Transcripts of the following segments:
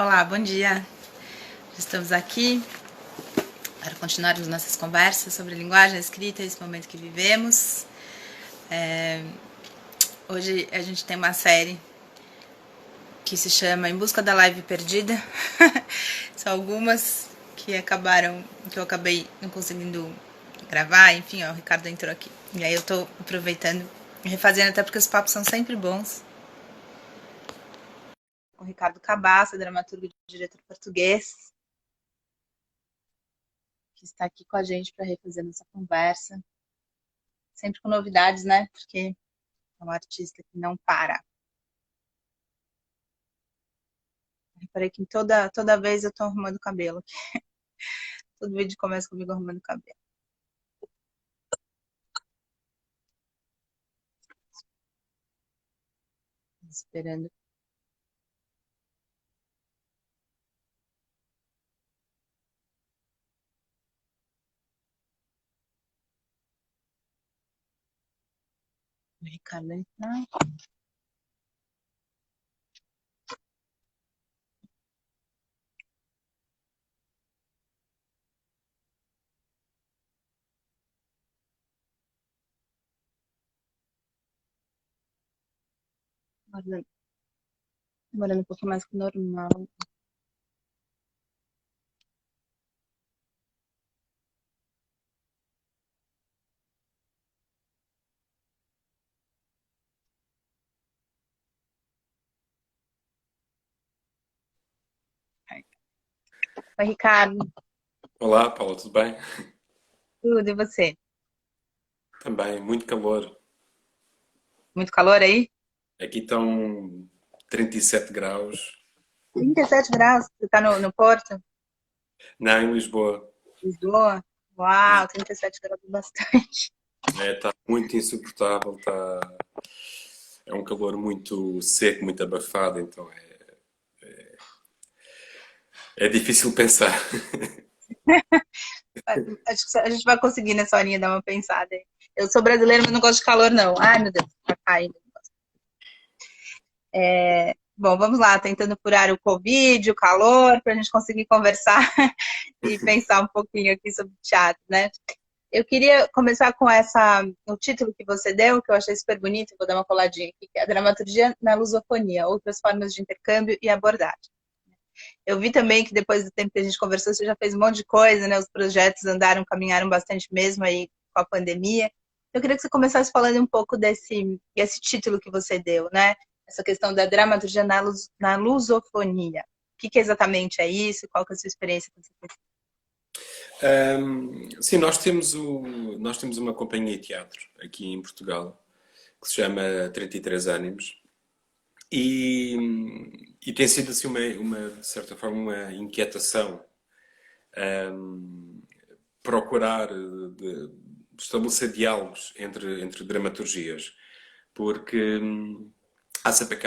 Olá, bom dia. Estamos aqui para continuarmos nossas conversas sobre linguagem escrita e esse momento que vivemos. Hoje a gente tem uma série que se chama Em Busca da Live Perdida. São algumas que eu acabei não conseguindo gravar, enfim, ó, o Ricardo entrou aqui. E aí eu tô aproveitando e refazendo, até porque os papos são sempre bons. O Ricardo Cabaça, dramaturgo e diretor português, que está aqui com a gente para refazer nossa conversa. Sempre com novidades, né? Porque é um artista que não para. Reparei que toda vez eu tô arrumando o cabelo. Todo vídeo começa comigo arrumando o cabelo. Esperando. O Ricardo entrar. Demorando um pouco mais que o normal. Oi, Ricardo. Olá, Paula, tudo bem? Tudo, e você? Também, muito calor. Muito calor aí? Aqui estão 37 graus. 37 graus. Você tá no Porto? Não, em Lisboa. Lisboa? É, Uau, 37 graus é bastante. está muito insuportável. É um calor muito seco, muito abafado, então é difícil pensar. Acho que a gente vai conseguir nessa horinha dar uma pensada. Eu sou brasileira, mas não gosto de calor, não. Ai, meu Deus, tá caindo. Bom, vamos lá, tentando curar o Covid, o calor, para a gente conseguir conversar e pensar um pouquinho aqui sobre teatro, né? Eu queria começar com o título que você deu, que eu achei super bonito, vou dar uma coladinha aqui, que é a Dramaturgia na Lusofonia, outras formas de intercâmbio e abordagem. Eu vi também que depois do tempo que a gente conversou, você já fez um monte de coisa, né? Os projetos caminharam bastante mesmo aí com a pandemia. Eu queria que você começasse falando um pouco desse título que você deu, né? Essa questão da dramaturgia na lusofonia. O que exatamente é isso? Qual que é a sua experiência com isso? Sim, nós temos uma companhia de teatro aqui em Portugal que se chama 33 Ânimos e tem sido assim de certa forma, uma inquietação procurar estabelecer diálogos entre dramaturgias, porque há sempre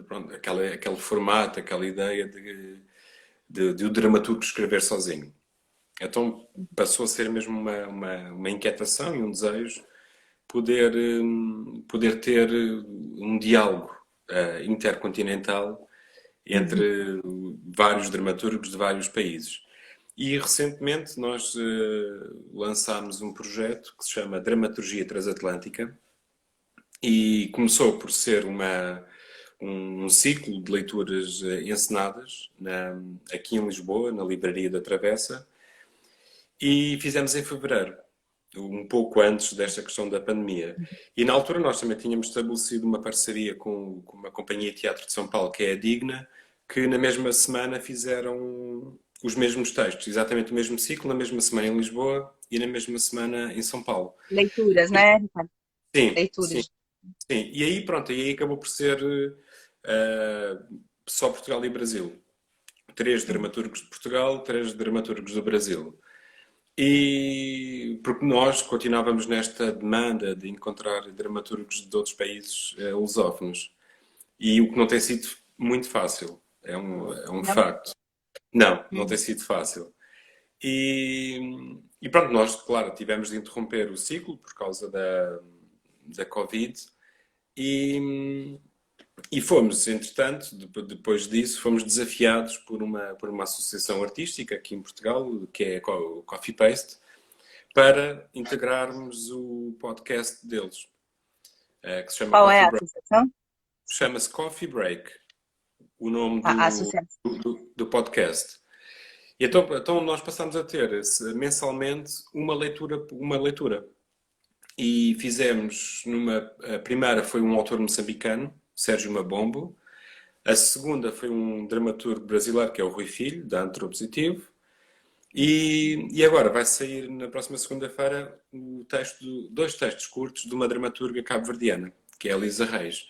pronto, aquele formato, aquela ideia de o dramaturgo escrever sozinho. Então passou a ser mesmo uma inquietação e um desejo poder ter um diálogo intercontinental Uhum. entre vários dramaturgos de vários países. E recentemente nós lançámos um projeto que se chama Dramaturgia Transatlântica e começou por ser um ciclo de leituras encenadas aqui em Lisboa, na Livraria da Travessa, e fizemos em fevereiro, um pouco antes desta questão da pandemia. E na altura nós também tínhamos estabelecido uma parceria com uma companhia de teatro de São Paulo, que é a Digna, que na mesma semana fizeram os mesmos textos, exatamente o mesmo ciclo, na mesma semana em Lisboa e na mesma semana em São Paulo. Leituras, né, Ricardo? Sim, sim, Leituras. sim. E aí, pronto, e aí acabou por ser só Portugal e Brasil. Três Uhum. dramaturgos de Portugal, três dramaturgos do Brasil. E porque nós continuávamos nesta demanda de encontrar dramaturgos de outros países lusófonos. E o que não tem sido muito fácil, é um Não? facto. Não, não tem Uhum. sido fácil. E pronto, nós, claro, tivemos de interromper o ciclo por causa da Covid. E, E fomos, entretanto, depois disso, fomos desafiados por uma associação artística aqui em Portugal, que é o Coffee Paste, para integrarmos o podcast deles, que se chama Qual é Coffee a Break. associação? Chama-se Coffee Break, o nome A do, associação. do podcast. E então nós passamos a ter mensalmente uma leitura. E fizemos a primeira foi um autor moçambicano, Sérgio Mabombo. A segunda foi um dramaturgo brasileiro, que é o Rui Filho, da Antropositivo. E agora vai sair na próxima segunda-feira dois textos curtos de uma dramaturga cabo-verdiana, que é a Elisa Reis.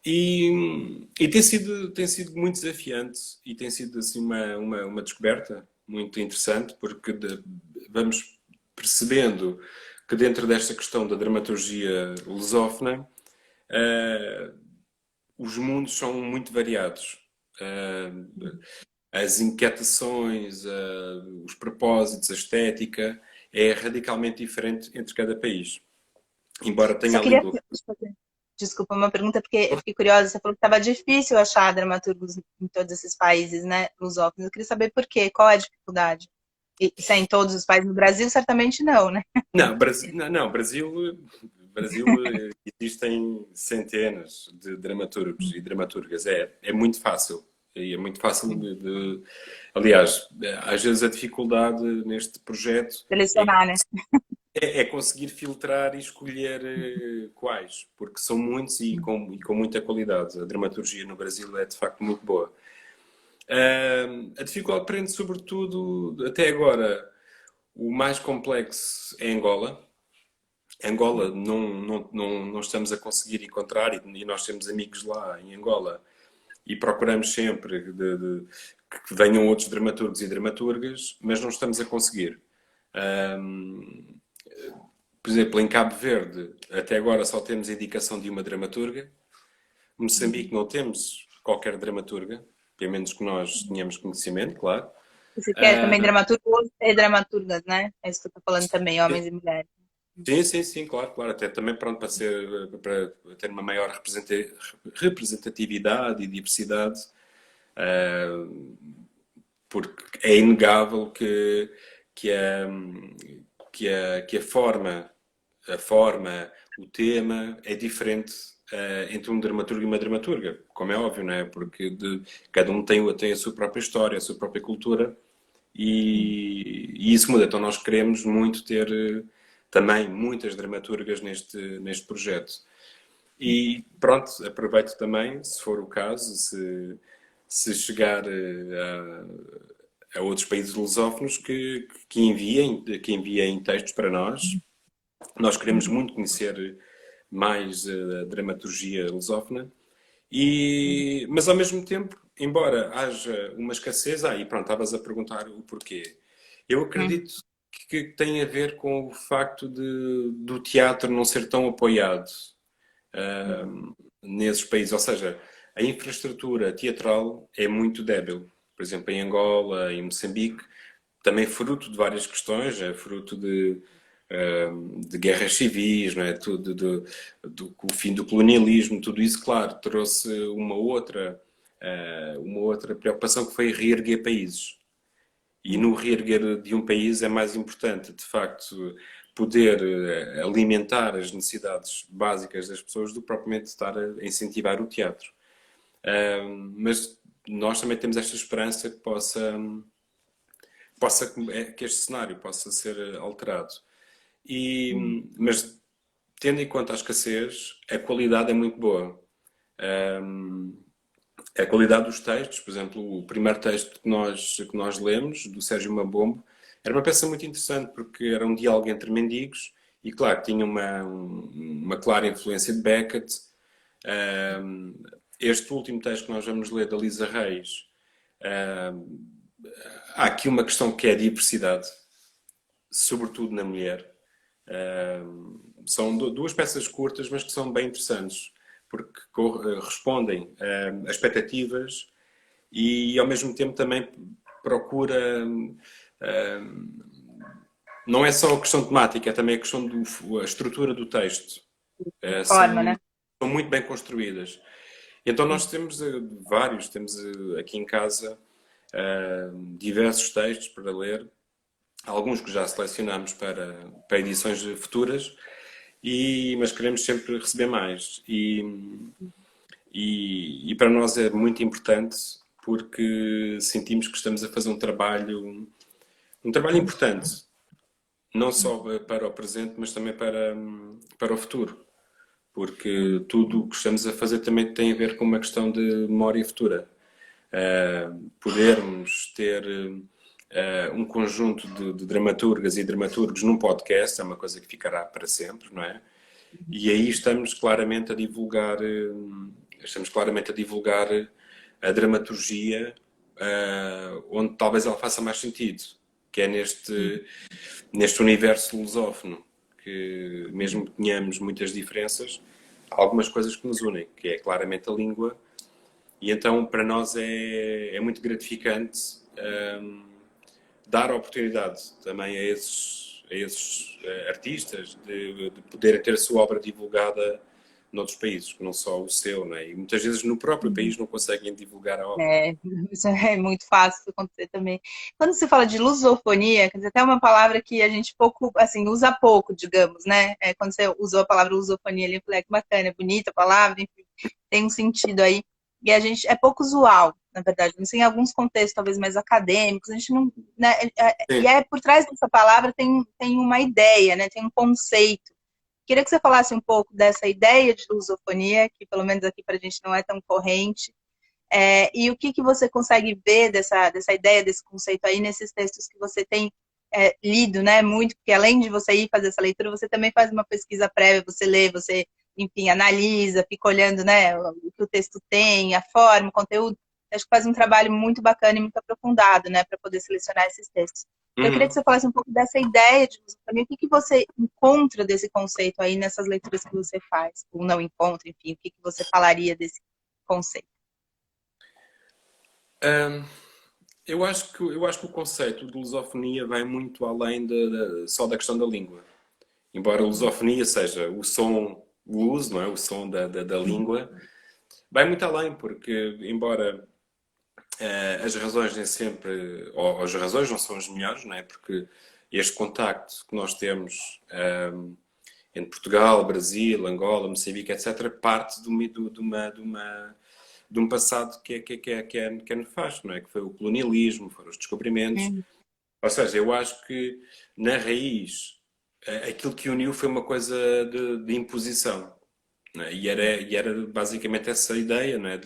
E tem sido muito desafiante e tem sido assim uma descoberta muito interessante, porque vamos percebendo que dentro desta questão da dramaturgia lusófona, eh, os mundos são muito variados. As inquietações, os propósitos, a estética é radicalmente diferente entre cada país. Embora tenha Só ali. queria desculpa, uma pergunta, porque eu fiquei curiosa. Você falou que estava difícil achar dramaturgos em todos esses países, né, lusófonos. Eu queria saber por quê, qual é a dificuldade? Isso é em todos os países. No Brasil, certamente não, né? Não, Brasil existem centenas de dramaturgos e dramaturgas. É muito fácil. E é muito fácil aliás, às vezes a dificuldade neste projeto Selecionar, né? é conseguir filtrar e escolher quais, porque são muitos e com muita qualidade. A dramaturgia no Brasil é de facto muito boa. A dificuldade prende sobretudo, até agora, o mais complexo é Angola. Angola não estamos a conseguir encontrar, e nós temos amigos lá em Angola e procuramos sempre que venham outros dramaturgos e dramaturgas, mas não estamos a conseguir. Por exemplo, em Cabo Verde, até agora só temos a indicação de uma dramaturga. Moçambique não temos qualquer dramaturga, pelo menos que nós tenhamos conhecimento, claro. Você quer também dramaturgos e dramaturgas, né? É isso que eu tô falando também, homens e mulheres. Sim, sim, sim, claro, claro. Até também pronto para ter uma maior representatividade e diversidade, porque é inegável que a forma, o tema é diferente entre um dramaturgo e uma dramaturga, como é óbvio, não é? Porque cada um tem a sua própria história, a sua própria cultura e isso muda. Então nós queremos muito ter também muitas dramaturgas neste projeto. E pronto, aproveito também, se for o caso, se chegar a outros países lusófonos que enviem textos para nós. Nós queremos muito conhecer mais a dramaturgia lusófona, mas ao mesmo tempo, embora haja uma escassez, e pronto, estavas a perguntar o porquê. Eu acredito que tem a ver com o facto do teatro não ser tão apoiado nesses países. Ou seja, a infraestrutura teatral é muito débil. Por exemplo, em Angola, em Moçambique, também fruto de várias questões, é fruto de guerras civis, não é? O fim do colonialismo, tudo isso, claro, trouxe uma outra preocupação, que foi reerguer países. E no reerguer de um país é mais importante, de facto, poder alimentar as necessidades básicas das pessoas do que propriamente estar a incentivar o teatro. Mas nós também temos esta esperança que este cenário possa ser alterado. Mas tendo em conta a escassez, a qualidade é muito boa. A qualidade dos textos, por exemplo, o primeiro texto que nós lemos, do Sérgio Mabombo, era uma peça muito interessante, porque era um diálogo entre mendigos e, claro, tinha uma clara influência de Beckett. Este último texto que nós vamos ler, da Lisa Reis, há aqui uma questão que é a diversidade, sobretudo na mulher. São duas peças curtas, mas que são bem interessantes, porque respondem a expectativas e, ao mesmo tempo, também procura. Não é só a questão temática, é também a questão da estrutura do texto. Forma, São, né? são muito bem construídas. Então nós temos vários, temos aqui em casa diversos textos para ler, alguns que já selecionamos para edições futuras, mas queremos sempre receber mais. E para nós é muito importante porque sentimos que estamos a fazer um trabalho importante, não só para o presente, mas também para o futuro. Porque tudo o que estamos a fazer também tem a ver com uma questão de memória futura. Podermos ter um conjunto de dramaturgas e dramaturgos num podcast é uma coisa que ficará para sempre, não é? E aí estamos claramente a divulgar a dramaturgia onde talvez ela faça mais sentido, que é neste universo lusófono, que mesmo que tenhamos muitas diferenças, há algumas coisas que nos unem, que é claramente a língua, e então para nós é muito gratificante dar a oportunidade também a esses artistas de poderem ter a sua obra divulgada noutros países, que não só o seu, não é? E muitas vezes no próprio país não conseguem divulgar a obra. É, isso é muito fácil acontecer também. Quando se fala de lusofonia, quer dizer, até uma palavra que a gente pouco, assim, usa pouco, digamos, né? Quando você usou a palavra lusofonia ali, eu falei, que bacana, é bonita a palavra, enfim, tem um sentido aí. E a gente, é pouco usual, na verdade, não sei, em alguns contextos, talvez mais acadêmicos, a gente não, né? E Sim. por trás dessa palavra tem uma ideia, né? Tem um conceito. Queria que você falasse um pouco dessa ideia de lusofonia, que pelo menos aqui para a gente não é tão corrente, e o que você consegue ver dessa ideia, desse conceito aí nesses textos que você tem lido, né? Muito, porque além de você ir fazer essa leitura, você também faz uma pesquisa prévia, você lê, você, enfim, analisa, fica olhando, né, o que o texto tem, a forma, o conteúdo. Acho que faz um trabalho muito bacana e muito aprofundado, né, para poder selecionar esses textos. Eu queria que Uhum. você falasse um pouco dessa ideia de também, o que você encontra desse conceito aí nessas leituras que você faz, ou não encontra, enfim, o que você falaria desse conceito? Hum, eu acho que o conceito de lusofonia vai muito além só da questão da língua. Embora a lusofonia seja o som luz, não é? O som da língua, vai muito além, porque embora as razões nem sempre, ou as razões não são as melhores, não é? Porque este contacto que nós temos entre Portugal, Brasil, Angola, Moçambique, etc., parte de um passado que é nefasto, não é? Que foi o colonialismo, foram os descobrimentos. Hum, Ou seja, eu acho que na raiz aquilo que uniu foi uma coisa de imposição. Não é? E era basicamente essa ideia, não é?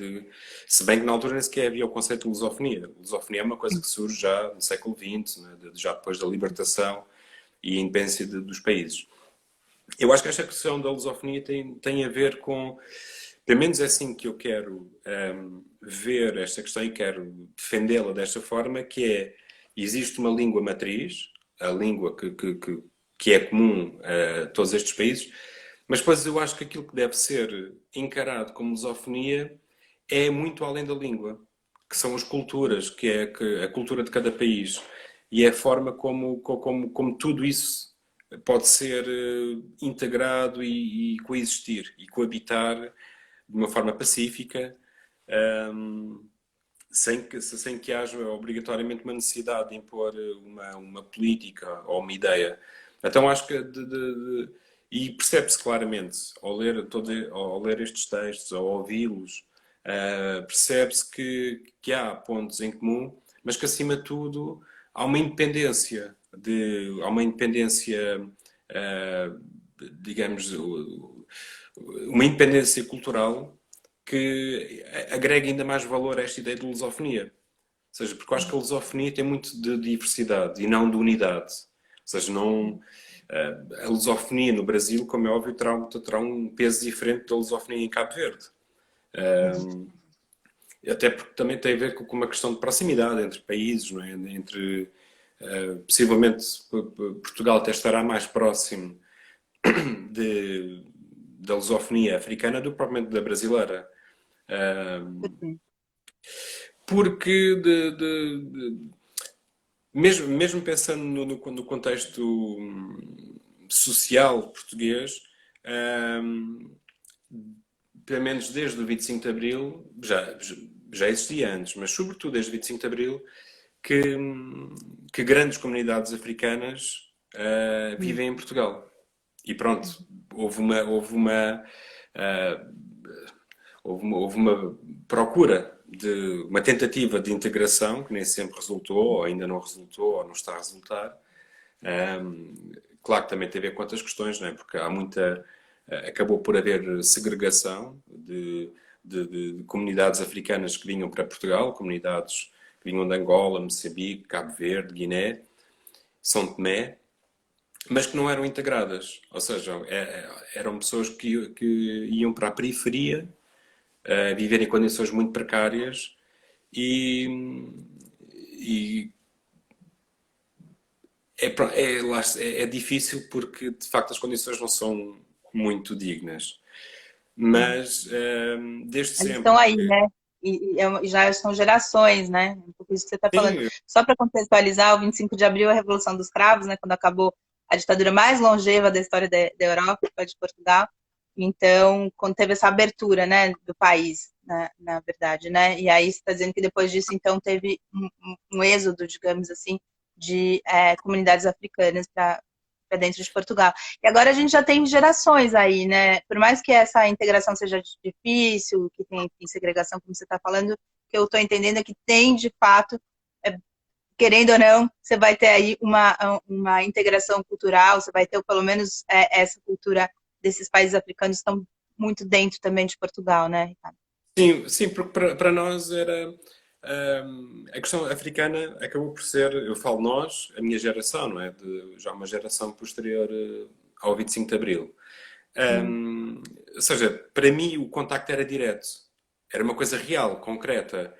Se bem que na altura nem sequer havia o conceito de lusofonia. Lusofonia é uma coisa que surge já no século XX, não é? Já depois da libertação e independência dos países. Eu acho que esta questão da lusofonia tem a ver com, pelo menos é assim que eu quero ver esta questão e quero defendê-la desta forma, que é, existe uma língua matriz, a língua que é comum a todos estes países, mas depois eu acho que aquilo que deve ser encarado como lusofonia é muito além da língua, que são as culturas, que a cultura de cada país e é a forma como tudo isso pode ser integrado e coexistir e coabitar de uma forma pacífica, hum, sem que haja obrigatoriamente uma necessidade de impor uma política ou uma ideia. Então acho que e percebe-se claramente ao ler estes textos, ao ouvi-los, percebe-se que há pontos em comum, mas que acima de tudo há uma independência, uh, digamos, uma independência cultural que agrega ainda mais valor a esta ideia de lusofonia. Ou seja, porque eu acho que a lusofonia tem muito de diversidade e não de unidade. Ou seja, não, a lusofonia no Brasil, como é óbvio, terá um peso diferente da lusofonia em Cabo Verde. Até porque também tem a ver com uma questão de proximidade entre países, não é? Possivelmente Portugal até estará mais próximo da lusofonia africana do que propriamente da brasileira. Porque mesmo pensando no contexto social português, hum, pelo menos desde o 25 de Abril, já existia antes, mas sobretudo desde o 25 de Abril, que, que grandes comunidades africanas vivem em Portugal. E pronto, houve uma, houve uma, ah, houve uma procura de uma tentativa de integração que nem sempre resultou, ou ainda não resultou, ou não está a resultar. Claro que também tem a ver com outras questões, não é? Porque há muita. Acabou por haver segregação de comunidades africanas que vinham para Portugal, comunidades que vinham de Angola, Moçambique, Cabo Verde, Guiné, São Tomé, mas que não eram integradas. Ou seja, eram pessoas que iam para a periferia, viver em condições muito precárias e, e é difícil porque de facto as condições não são muito dignas. Mas desde Eles sempre estão aí, que. né? E já são gerações, né? Um pouco isso que você está falando. Sim, Só para contextualizar, o 25 de abril é a Revolução dos Cravos, né? Quando acabou a ditadura mais longeva da história da Europa, que foi de Portugal. Então, quando teve essa abertura, né, do país, na verdade, né? E aí você está dizendo que depois disso, então, teve um êxodo, digamos assim, de comunidades africanas para dentro de Portugal. E agora a gente já tem gerações aí, né? Por mais que essa integração seja difícil, que tem enfim, segregação, como você está falando, o que eu estou entendendo é que tem, de fato, querendo ou não, você vai ter aí uma integração cultural, você vai ter, ou pelo menos, essa cultura desses países africanos estão muito dentro também de Portugal, né, Ricardo? sim, sim, porque para nós era. A questão africana acabou por ser, eu falo nós, a minha geração, não é? Já uma geração posterior ao 25 de Abril. Sim, Ou seja, para mim o contacto era direto. Era uma coisa real, concreta.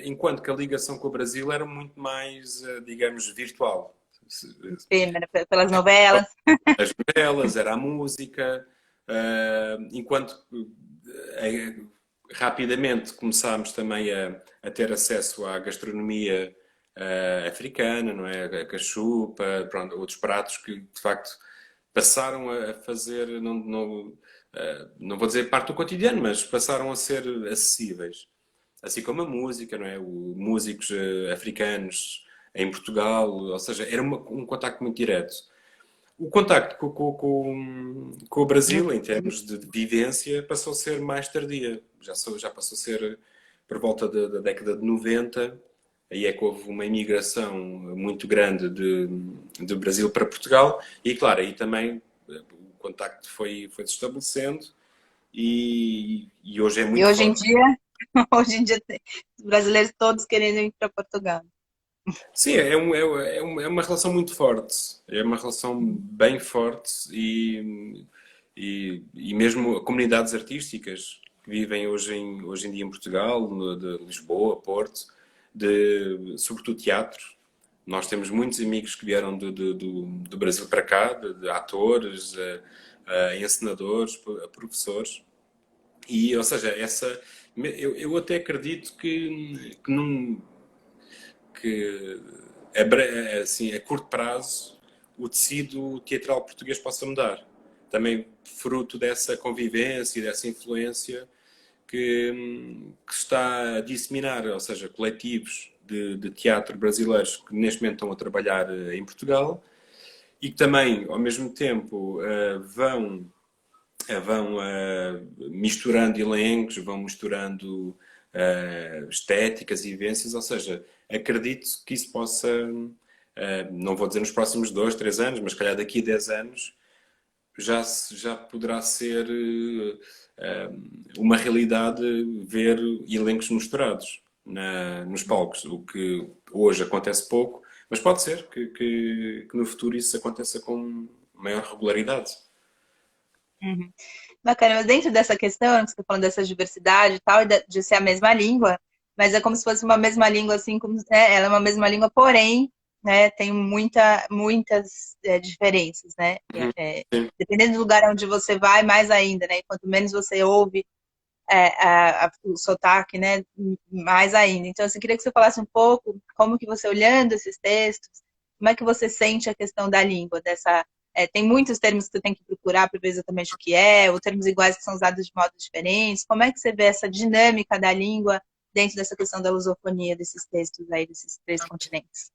Enquanto que a ligação com o Brasil era muito mais, digamos, virtual. pena, pelas novelas. As novelas, era a música, enquanto rapidamente começámos também a ter acesso à gastronomia africana, não é? A cachupa, pronto, outros pratos que de facto passaram a fazer, não vou dizer parte do cotidiano, mas passaram a ser acessíveis. Assim como a música, não é? Músicos africanos em Portugal, ou seja, era um contacto muito direto. O contacto com o Brasil, em termos de vivência, passou a ser mais tardia. Já passou a ser por volta da década de 90. Aí é que houve uma imigração muito grande de Brasil para Portugal. E, claro, aí também o contacto foi se estabelecendo e hoje é E muito hoje em forte. dia, hoje em dia, tem os brasileiros todos querendo ir para Portugal. Sim, é uma relação muito forte. É uma relação bem forte e mesmo comunidades artísticas que vivem hoje em dia em Portugal, de Lisboa, Porto, sobretudo teatro. Nós temos muitos amigos que vieram do Brasil para cá, de atores, encenadores, professores. E, ou seja, eu até acredito que não que assim, a curto prazo o tecido teatral português possa mudar. Também fruto dessa convivência e dessa influência que está a disseminar, ou seja, coletivos de teatro brasileiros que neste momento estão a trabalhar em Portugal e que também, ao mesmo tempo, vão misturando elencos, vão misturando estéticas e vivências, ou seja, acredito que isso possa, não vou dizer nos próximos 2, 3 anos, mas calhar daqui a 10 anos, já poderá ser uma realidade ver elencos misturados nos palcos, o que hoje acontece pouco, mas pode ser que no futuro isso aconteça com maior regularidade. Uhum. Bacana, mas dentro dessa questão, que você está falando dessa diversidade e tal, e de ser a mesma língua, mas é como se fosse uma mesma língua, assim, como, ela é uma mesma língua, porém, né, tem muitas diferenças, né? Uhum. Sim. Dependendo do lugar onde você vai, mais ainda, né? Quanto menos você ouve o sotaque, né, mais ainda. Então, assim, queria que você falasse um pouco como que você, olhando esses textos, como é que você sente a questão da língua, dessa Tem muitos termos que você tem que procurar para ver exatamente o que é, ou termos iguais que são usados de modos diferentes. Como é que você vê essa dinâmica da língua dentro dessa questão da lusofonia desses textos aí, desses três continentes?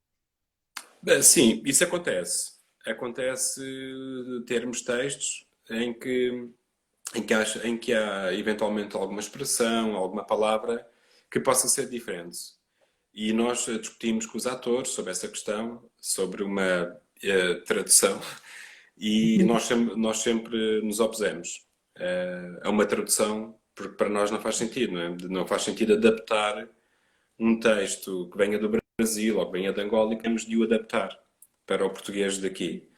Sim, isso acontece. Acontece termos textos em que há eventualmente alguma expressão, alguma palavra que possa ser diferente. E nós discutimos com os atores sobre essa questão, sobre uma tradução, e nós sempre nos opusemos a uma tradução, porque para nós não faz sentido, não é? Não faz sentido adaptar um texto que venha do Brasil ou que venha de Angola e temos de o adaptar para o português daqui.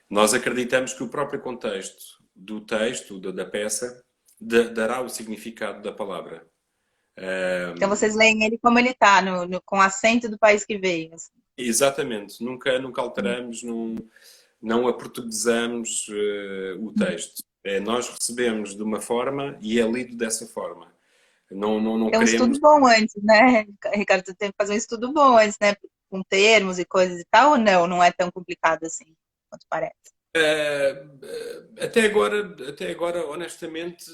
Nós acreditamos que o próprio contexto do texto, da peça, dará o significado da palavra. Então vocês leem ele como ele está, com o acento do país que veio. Assim. Exatamente, nunca alteramos, não aportuguesamos o texto. Nós recebemos de uma forma e é lido dessa forma. Não É um queremos. estudo bom antes, né, Ricardo? Você tem que fazer um estudo bom antes, né? Com termos e coisas e tal, ou não? Não é tão complicado assim, quanto parece. eh, até agora, honestamente,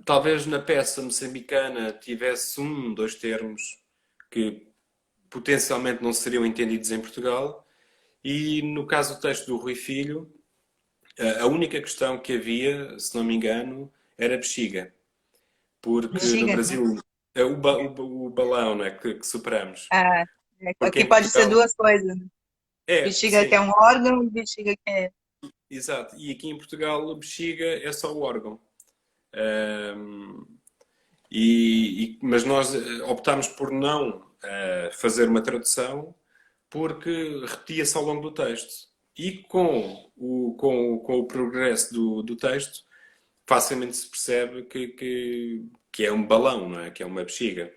talvez na peça moçambicana tivesse um, dois termos que potencialmente não seriam entendidos em Portugal. E no caso do texto do Rui Filho, a única questão que havia, se não me engano, era bexiga. Porque no Bexiga, né? Brasil é o balão, né, que superamos. Ah, Porque aqui em pode ser Portugal. duas coisas. Né? É, Bexiga que é sim, um órgão e bexiga que é. exato. E aqui em Portugal, a bexiga é só o órgão. Ahm, mas nós optámos por não fazer uma tradução porque repetia-se ao longo do texto. E com o progresso do texto, facilmente se percebe que é um balão, não é? Que é uma bexiga.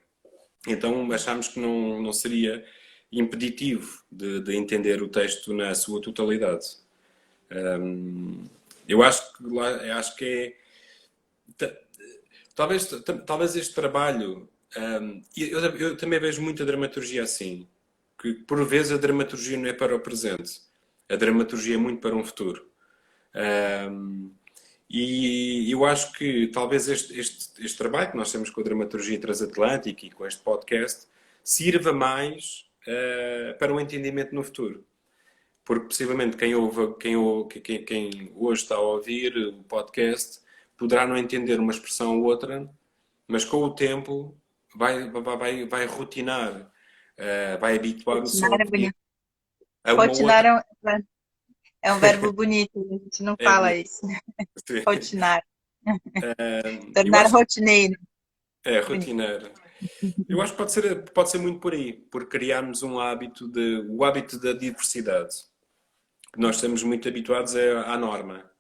Então achámos que não seria impeditivo de entender o texto na sua totalidade. Eu acho que é. Talvez este trabalho. Eu também vejo muita dramaturgia assim. Que por vezes a dramaturgia não é para o presente. A dramaturgia é muito para um futuro. Um, e eu acho que talvez este trabalho que nós temos com a dramaturgia transatlântica e com este podcast sirva mais para o entendimento no futuro. Porque possivelmente quem hoje está a ouvir o podcast poderá não entender uma expressão ou outra, mas com o tempo vai rotinar, vai habituar o seu Rotinar é ouvido bonito. a uma Rotinar outra. é um verbo bonito, a gente não É fala bonito. isso. Rotinar. Eu Tornar acho que rotineiro. é Bonito. rotineiro. Eu acho que pode ser muito por aí, por criarmos o hábito da diversidade. Nós estamos muito habituados à norma.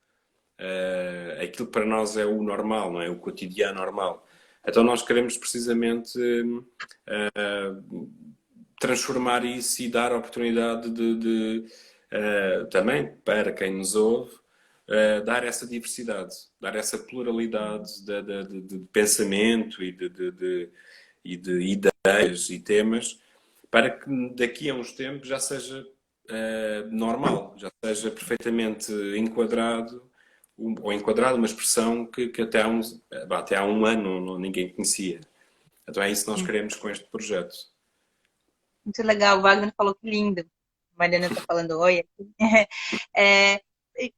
Aquilo que para nós é o normal, não é? O cotidiano normal. Então nós queremos precisamente transformar isso e dar a oportunidade também para quem nos ouve, dar essa diversidade, dar essa pluralidade de pensamento e de ideias e temas, para que daqui a uns tempos já seja normal, já seja perfeitamente enquadrado ou enquadrado uma expressão que até há um ano ninguém conhecia. Então é isso que nós queremos com este projeto. Muito legal. O Wagner falou que lindo. A Mariana está falando oi aqui. É,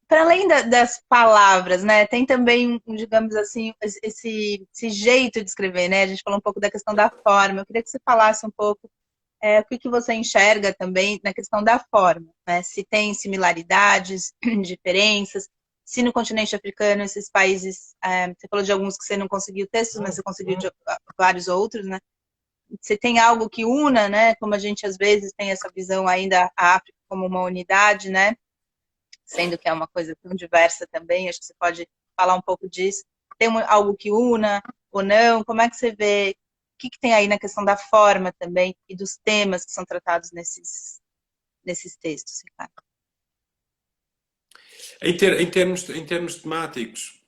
para além das palavras, né, tem também, digamos assim, esse jeito de escrever, né? A gente falou um pouco da questão da forma. Eu queria que você falasse um pouco o que você enxerga também na questão da forma, né? Se tem similaridades, diferenças, se no continente africano esses países, você falou de alguns que você não conseguiu textos, mas você conseguiu de vários outros, né? Se tem algo que una, né? Como a gente às vezes tem essa visão ainda a África como uma unidade, né? Sendo que é uma coisa tão diversa também, acho que você pode falar um pouco disso. Tem algo que una ou não? Como é que você vê? O que tem aí na questão da forma também e dos temas que são tratados nesses textos, Ricardo? Em termos temáticos,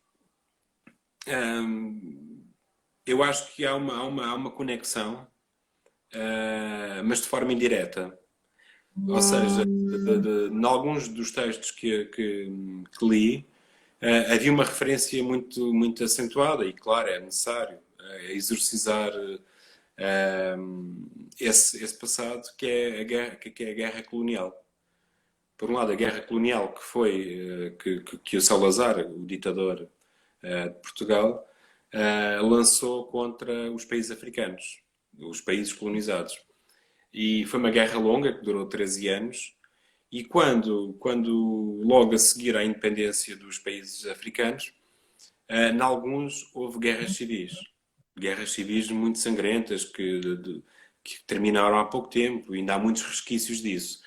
eu acho que há uma conexão, mas de forma indireta. Ou seja, em alguns dos textos que li, havia uma referência muito acentuada, e claro, é necessário exorcizar esse passado que é a guerra colonial. Por um lado, a guerra colonial que foi que o Salazar, o ditador de Portugal, lançou contra os países africanos, os países colonizados. E foi uma guerra longa que durou 13 anos. E quando logo a seguir à independência dos países africanos, em alguns houve guerras civis. Guerras civis muito sangrentas que terminaram há pouco tempo e ainda há muitos resquícios disso.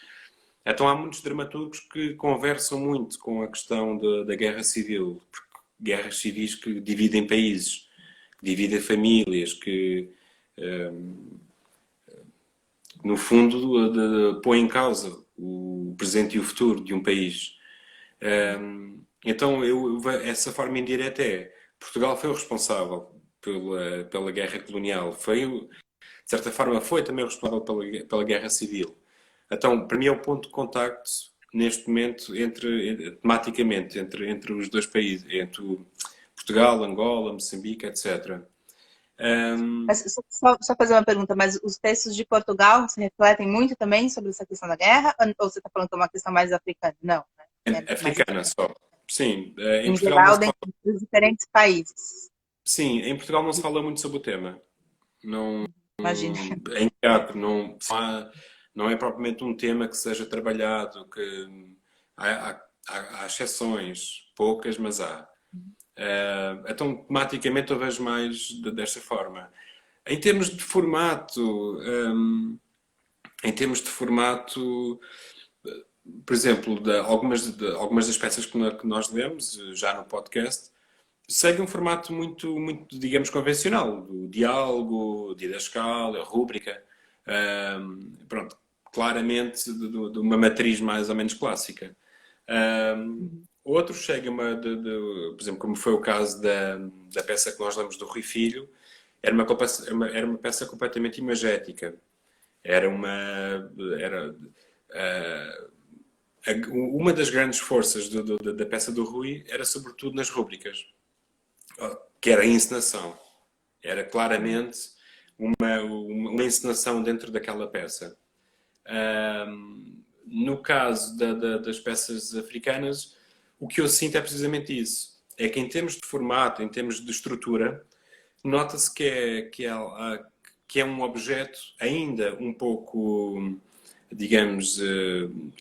Então há muitos dramaturgos que conversam muito com a questão da guerra civil, porque guerras civis que dividem países, que dividem famílias, que no fundo põem em causa o presente e o futuro de um país. Então essa forma indireta é Portugal foi o responsável pela guerra colonial, de certa forma foi também o responsável pela guerra civil. Então, para mim é o ponto de contacto neste momento tematicamente entre os dois países, entre Portugal, Angola, Moçambique, etc. Mas só fazer uma pergunta, mas os textos de Portugal se refletem muito também sobre essa questão da guerra? Ou você está falando que é uma questão mais africana? Não, né? É mais Africana só. Sim, em em Portugal não geral, se fala, dentro dos diferentes países. sim, em Portugal não se fala muito sobre o tema. Não, Imagina. em teatro não é propriamente um tema que seja trabalhado, que há exceções, poucas, mas há. Então, tematicamente, eu vejo mais desta forma. Em termos de formato, em termos de formato, por exemplo, algumas das peças que nós lemos já no podcast, segue um formato muito, digamos, convencional, do diálogo, didascal, a rúbrica, pronto, claramente de uma matriz mais ou menos clássica. Outros chegam por exemplo, como foi o caso da peça que nós lemos do Rui Filho, era uma peça completamente imagética. Era uma das grandes forças da peça do Rui era sobretudo nas rúbricas, que era a encenação. Era claramente uma encenação dentro daquela peça. No caso das peças africanas, o que eu sinto é precisamente isso. É que em termos de formato, em termos de estrutura, nota-se que é um objeto ainda um pouco, digamos,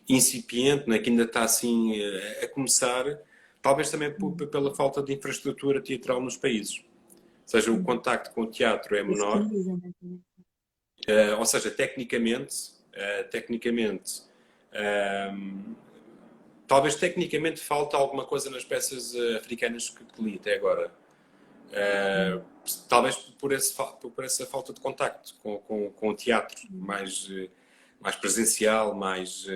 incipiente, né? Que ainda está assim a começar, talvez também pela falta de infraestrutura teatral nos países. Ou seja, o contacto com o teatro é menor, Pesquisa, né, também. ou seja, tecnicamente, talvez tecnicamente falta alguma coisa nas peças africanas que li até agora. Talvez por essa falta de contacto com o teatro mais presencial, mais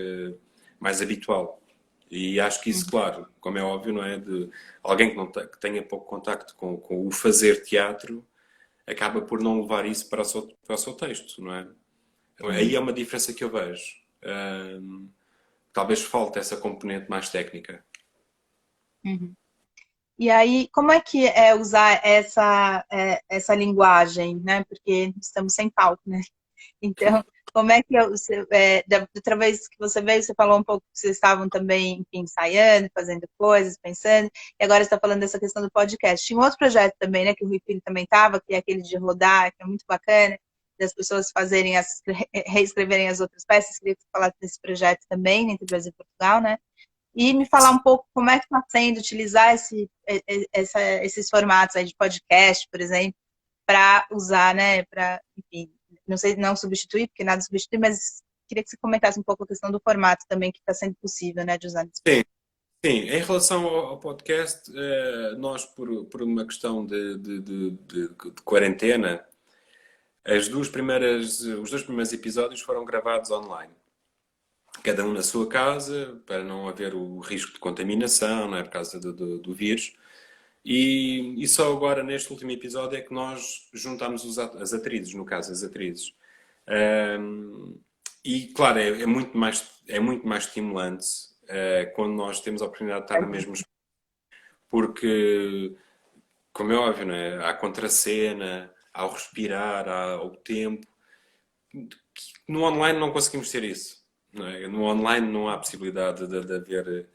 habitual. E acho que isso, claro, como é óbvio, não é? De alguém que tenha pouco contacto com o fazer teatro, acaba por não levar isso para o seu texto, não é? Então, aí é uma diferença que eu vejo. Talvez falte essa componente mais técnica. Uhum. E aí, como é que é usar essa linguagem, né? Porque estamos sem palco, né? Então, como é que da outra vez que você veio, você falou um pouco que vocês estavam também, enfim, ensaiando, fazendo coisas, pensando, e agora você está falando dessa questão do podcast. Tinha um outro projeto também, né, que o Rui Filho também estava, que é aquele de rodar, que é muito bacana, das pessoas fazerem, reescreverem as outras peças. Queria que você falasse desse projeto também, entre Brasil e Portugal, né? E me falar um pouco como é que está sendo utilizar esses formatos aí de podcast, por exemplo, para usar, né, para, enfim, não sei, não substituir, porque nada substitui, mas queria que você comentasse um pouco a questão do formato também, que está sendo possível, né, de usar nesse Sim, projeto. sim. Em relação ao podcast, nós, por uma questão de quarentena, os dois primeiros episódios foram gravados online. Cada um na sua casa, para não haver o risco de contaminação, não é, por causa do vírus. E só agora, neste último episódio, é que nós juntámos as atrizes, no caso, as atrizes. E, claro, é muito mais estimulante quando nós temos a oportunidade de estar no mesmo espaço. Porque, como é óbvio, não é? Há a contracena, há o respirar, há o tempo. No online não conseguimos ter isso. Não é? No online não há possibilidade de haver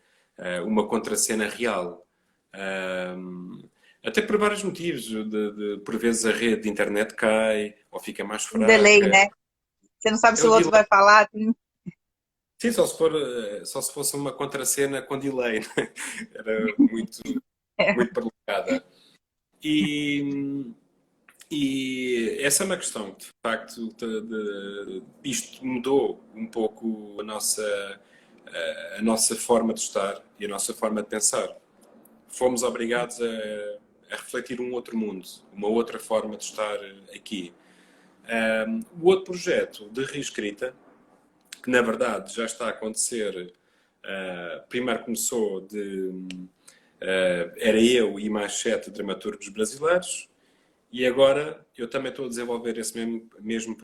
uma contracena real. Ahm, Até por vários motivos. Por vezes a rede de internet cai ou fica mais Um delay, fraca. né? Você não sabe É se o o outro delay. vai falar. Sim, só se fosse uma contracena com delay, né? Era muito prolongada. E, e essa é uma questão que, de facto, isto mudou um pouco a nossa forma de estar e a nossa forma de pensar. Fomos obrigados a refletir um outro mundo, uma outra forma de estar aqui. O outro projeto de reescrita, que na verdade já está a acontecer, primeiro começou era eu e mais 7 dramaturgos brasileiros, e agora eu também estou a desenvolver esse mesmo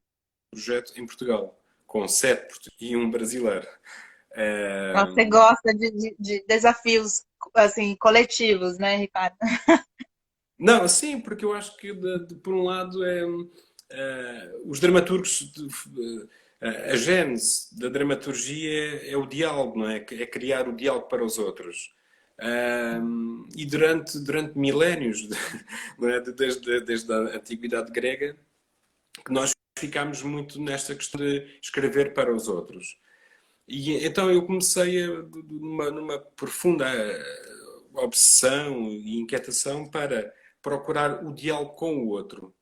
projeto em Portugal, com 7 e um brasileiro. Você Uh, gosta de desafios assim, coletivos, né, Ricardo? não, sim, porque eu acho que, por um lado, os dramaturgos, a gênese da dramaturgia é o diálogo, não é? É criar o diálogo para os outros. E durante milénios, não é? Desde a antiguidade grega, que nós ficámos muito nesta questão de escrever para os outros. E então eu comecei numa profunda obsessão e inquietação para procurar o diálogo com o outro.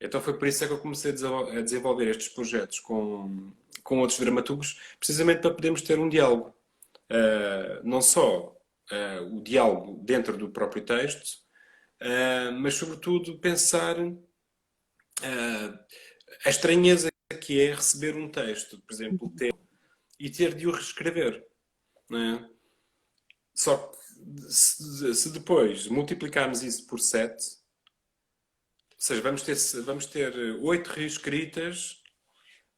Então foi por isso que eu comecei a desenvolver estes projetos com outros dramaturgos, precisamente para podermos ter um diálogo. Não só o diálogo dentro do próprio texto, mas sobretudo pensar a estranheza que é receber um texto, por exemplo, e ter de o reescrever. Não é? Só que se depois multiplicarmos isso por 7, ou seja, vamos ter 8 reescritas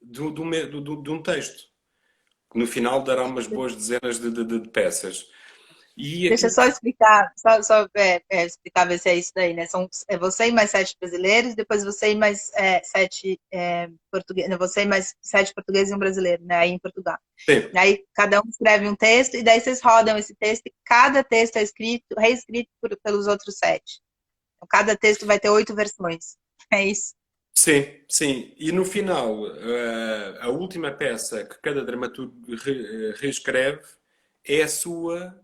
de um texto, que no final dará umas boas dezenas de peças. E Deixa eu aquilo só que. explicar, explicar, ver se é isso daí, né? É você e mais 7 brasileiros, depois você e mais 7 portugueses, você e mais 7 portugueses e um brasileiro, né? Aí em Portugal. Sim, Aí cada um escreve um texto e daí vocês rodam esse texto e cada texto é reescrito pelos outros 7. Então, cada texto vai ter 8 versões. É isso. sim, sim. E no final, a última peça que cada dramaturgo reescreve é a sua,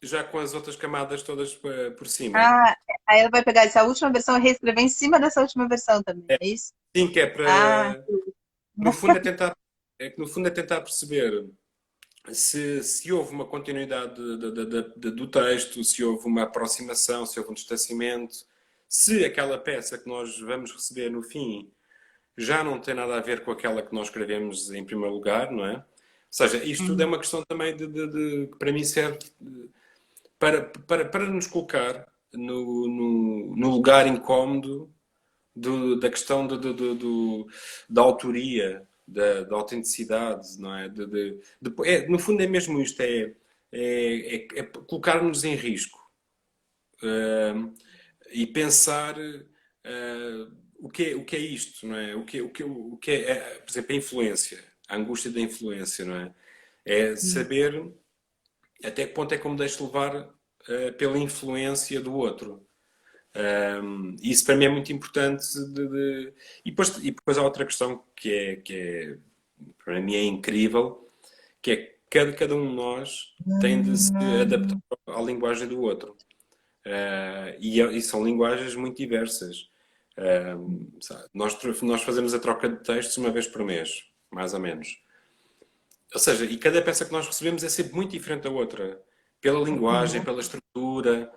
já com as outras camadas todas por cima. Ah, aí ela vai pegar essa última versão e reescrever em cima dessa última versão também, é isso? Sim, que é Ah, para. No fundo, no fundo é tentar perceber se houve uma continuidade do texto, se houve uma aproximação, se houve um distanciamento, se aquela peça que nós vamos receber no fim já não tem nada a ver com aquela que nós escrevemos em primeiro lugar, não é? Ou seja, isto tudo é uhum. uma questão também que para mim serve para nos colocar no lugar incómodo da questão da autoria, da autenticidade, não é? No fundo é mesmo isto, é colocar-nos em risco e pensar o que é isto, não é? O que por exemplo, a influência, a angústia da influência, não é? É saber até que ponto é que eu me deixo levar pela influência do outro. Isso para mim é muito importante. E depois há outra questão que para mim é incrível, que é que cada um de nós tem de se adaptar à linguagem do outro. E são linguagens muito diversas. Sabe, nós fazemos a troca de textos uma vez por mês, mais ou menos. Ou seja, e cada peça que nós recebemos é sempre muito diferente da outra. Pela linguagem, pela estrutura.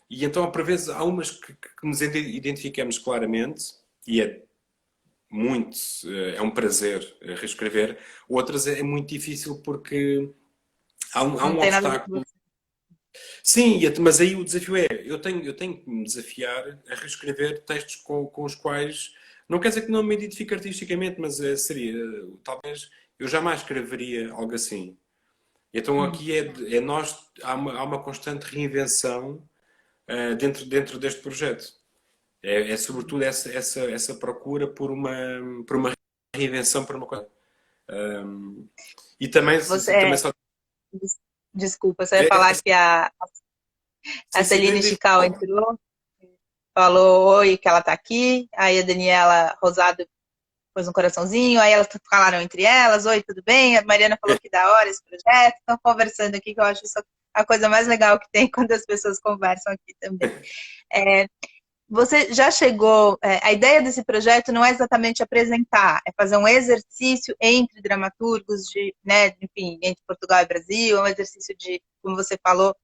E então, por vezes, há umas que nos identificamos claramente, e muito, é um prazer reescrever, outras é muito difícil porque há Não um tem nada a ver com obstáculo. você. Sim, mas aí o desafio é, eu tenho que me desafiar a reescrever textos com os quais, não quer dizer que não me identifique artisticamente, mas seria talvez eu jamais escreveria algo assim. Então aqui há uma constante reinvenção dentro deste projeto. É sobretudo essa procura por uma reinvenção, por uma coisa. E também, Você, também só. desculpa, você ia É, falar que a sim, sim, Celine diz. Chicau entrou, falou oi, que ela tá aqui, aí a Daniela Rosado pôs um coraçãozinho, aí elas falaram entre elas, oi, tudo bem? A Mariana falou que da hora esse projeto, estão conversando aqui, que eu acho isso a coisa mais legal que tem quando as pessoas conversam aqui também. É, você já chegou, a ideia desse projeto não é exatamente apresentar, é fazer um exercício entre dramaturgos né, enfim, entre Portugal e Brasil, um exercício de, como você falou,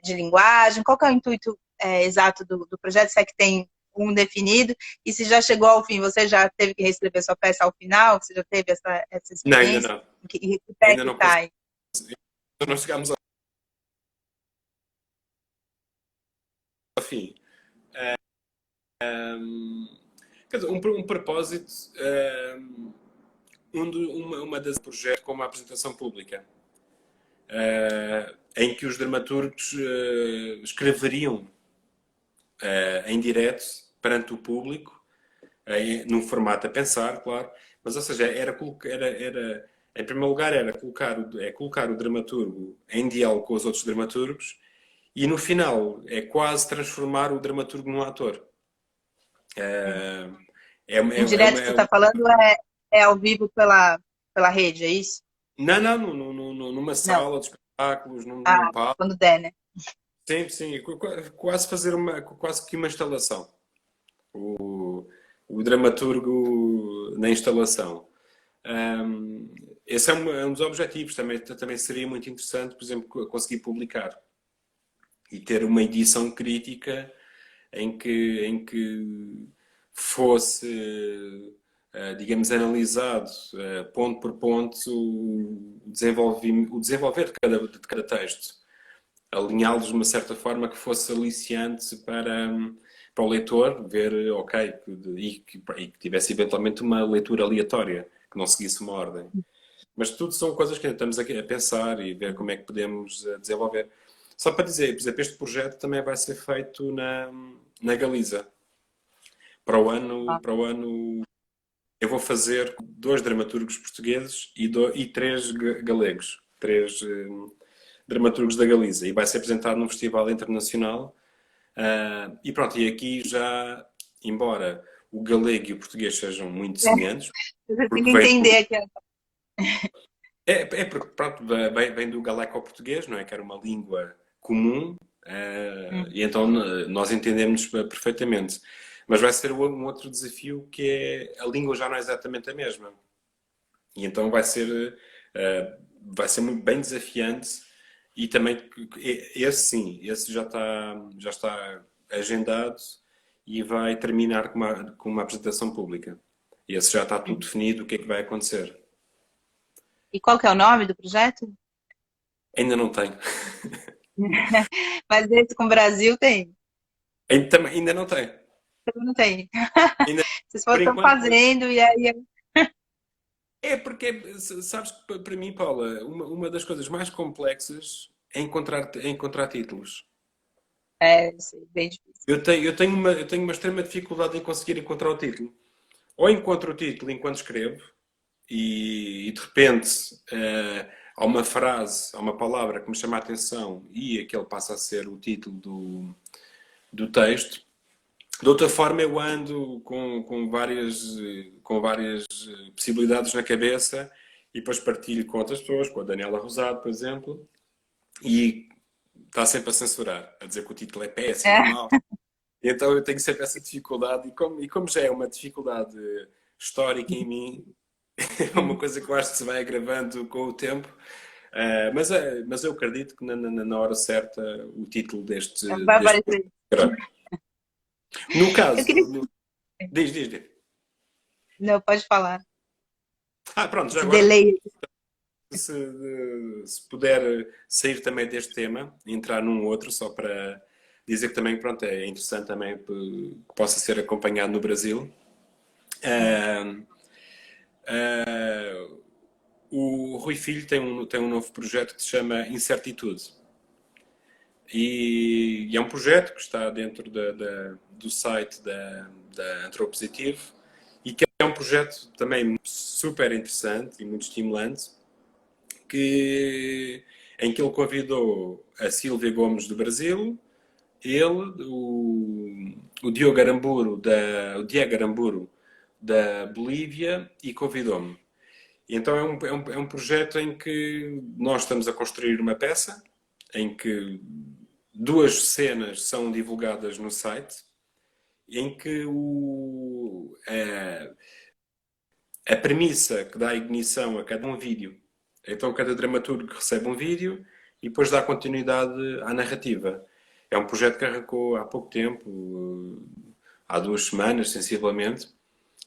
de linguagem. Qual que é o intuito exato do projeto? Se é que tem um definido, e se já chegou ao fim, você já teve que reescrever sua peça ao final? Você já teve essa Não, ainda experiência? não. Que pé Ainda que não tá consegui. aí? Não chegámos ao fim. Quer dizer, um propósito, uma das projetos como a apresentação pública, em que os dramaturgos escreveriam em direto perante o público, num formato a pensar, claro, mas ou seja, em primeiro lugar era colocar o dramaturgo em diálogo com os outros dramaturgos e no final é quase transformar o dramaturgo num ator. É, Em direto que você está falando é ao vivo pela rede, é isso? não, não, numa Não. sala de espetáculos, Ah, num palco. quando der, né? Sim, sim, quase fazer quase que uma instalação. O dramaturgo na instalação. Um, esse é um dos objetivos. Também seria muito interessante, por exemplo, conseguir publicar e ter uma edição crítica em que fosse, digamos, analisado ponto por ponto o desenvolver de cada texto, alinhá-los de uma certa forma que fosse aliciante para o leitor ver, ok, e que tivesse eventualmente uma leitura aleatória, que não seguisse uma ordem. Mas tudo são coisas que ainda estamos aqui a pensar e ver como é que podemos desenvolver. Só para dizer, por exemplo, este projeto também vai ser feito na Galiza. Ah, Para o ano eu vou fazer dois dramaturgos portugueses e três galegos. Três dramaturgos da Galiza. E vai ser apresentado num festival internacional. E pronto, e aqui já, embora o galego e o português sejam muito semelhantes, eu consigo porque vem entender aqui. porque pronto, vem do galeco ao português, não é? Que era uma língua comum, e então nós entendemos perfeitamente. Mas vai ser um outro desafio que é a língua já não é exatamente a mesma. E então vai ser muito bem desafiante e também esse sim, esse já está agendado e vai terminar com uma apresentação pública. Esse já está tudo definido o que é que vai acontecer. E qual que é o nome do projeto? Ainda não tenho. Mas esse com o Brasil tem. Ainda não tenho. Não tem. Ainda, Vocês por estão enquanto, fazendo e aí. é porque, sabes que para mim, Paula, uma das coisas mais complexas é encontrar títulos. Sei, bem difícil. Eu tenho uma extrema dificuldade em conseguir encontrar o título. Ou encontro o título enquanto escrevo e de repente há uma frase, há uma palavra que me chama a atenção e aquele passa a ser o título do texto. De outra forma, eu ando com várias possibilidades na cabeça e depois partilho com outras pessoas, com a Daniela Rosado, por exemplo, e está sempre a censurar, a dizer que o título é péssimo, é É. mau. E então eu tenho sempre essa dificuldade, e como já é uma dificuldade histórica em mim, é uma coisa que eu acho que se vai agravando com o tempo. Mas eu acredito que na hora certa o título Vai deste aparecer. no Eu caso, queria. diz. Não, pode falar. Pronto, já Esse agora, delay. se puder sair também deste tema e entrar num outro, só para dizer que também, pronto, é interessante também que possa ser acompanhado no Brasil. Ah, O Rui Filho tem um novo projeto que se chama Incertitude. E é um projeto que está dentro do site da Antropositivo e que é um projeto também super interessante e muito estimulante, em que ele convidou a Sílvia Gomes do Brasil, ele, o Diego Aramburu da Bolívia e convidou-me. E então é um projeto em que nós estamos a construir uma peça em que duas cenas são divulgadas no site, em que a premissa que dá ignição a cada um vídeo. Então cada dramaturgo recebe um vídeo e depois dá continuidade à narrativa. É um projeto que arrancou há pouco tempo, há 2 semanas, sensivelmente,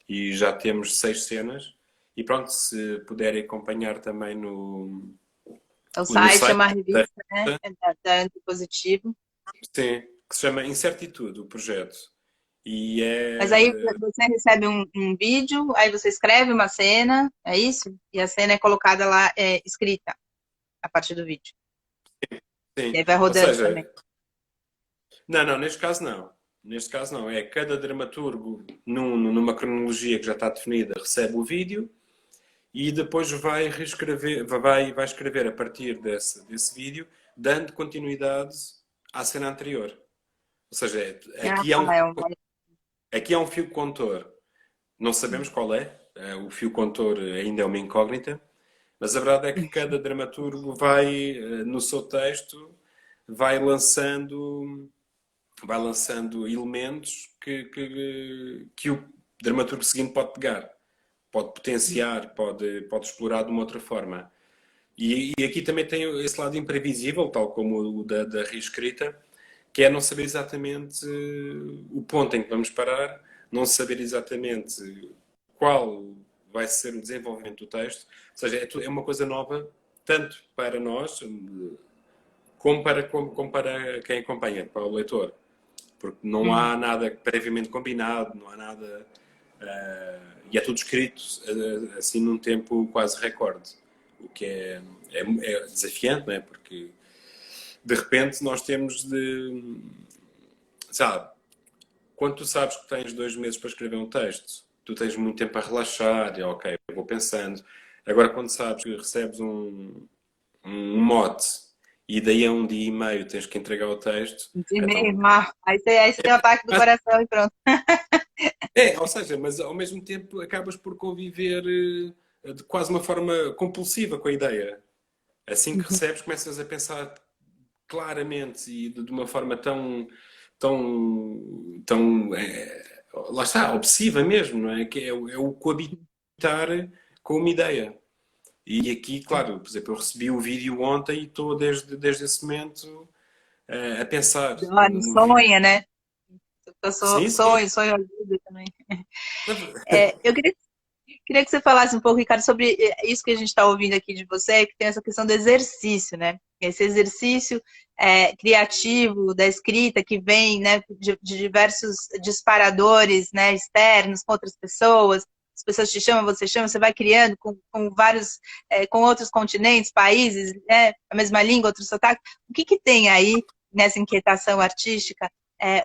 e já temos 6 cenas. E pronto, se puderem acompanhar também O no site é site uma da, revista, né? Da Antipositivo. sim, que se chama Incertitude, o projeto. E Mas aí é. você recebe um vídeo, aí você escreve uma cena, é isso? E a cena é colocada lá, escrita, a partir do vídeo. E Sim, aí vai ou rodando também. seja, não, neste caso não. Neste caso não. É cada dramaturgo, numa cronologia que já está definida, recebe o vídeo e depois vai reescrever, vai escrever a partir desse vídeo, dando continuidade à cena anterior. Ou seja, aqui Ah, é um... aqui há um fio condutor. Não sabemos qual é. O fio condutor ainda é uma incógnita. Mas a verdade é que cada dramaturgo vai, no seu texto, vai lançando, vai lançando elementos que o dramaturgo seguinte pode pegar, pode potenciar, pode explorar de uma outra forma. E aqui também tem esse lado imprevisível, tal como o da reescrita, que é não saber exatamente o ponto em que vamos parar, não saber exatamente qual vai ser o desenvolvimento do texto. Ou seja, é uma coisa nova, tanto para nós, como para quem acompanha, para o leitor. Porque não há nada previamente combinado, não há nada. E é tudo escrito assim num tempo quase recorde. O que é desafiante, não é? Porque de repente nós temos de. Sabe, quando tu sabes que tens 2 meses para escrever um texto, tu tens muito tempo a relaxar, e ok, eu vou pensando. Agora, quando sabes que recebes um mote e daí a um dia e meio tens que entregar o texto, De então. mesmo. Aí você tem o ataque do coração e pronto. Ou seja, mas ao mesmo tempo acabas por conviver de quase uma forma compulsiva com a ideia. Assim que recebes, começas a pensar claramente e de uma forma lá está, obsessiva mesmo, não é? Que é o coabitar com uma ideia. E aqui, claro, por exemplo, eu recebi o vídeo ontem e estou desde esse momento a pensar Dorme, no vídeo. sonha, né? Eu Sim, sim. sonho ajuda também. Eu queria que você falasse um pouco, Ricardo, sobre isso que a gente está ouvindo aqui de você, que tem essa questão do exercício, né? Esse exercício criativo da escrita que vem, né, de diversos disparadores, né, externos com outras pessoas. As pessoas te chamam, você chama, você vai criando com vários, com outros continentes, países, né, a mesma língua, outro sotaque. O que tem aí nessa inquietação artística?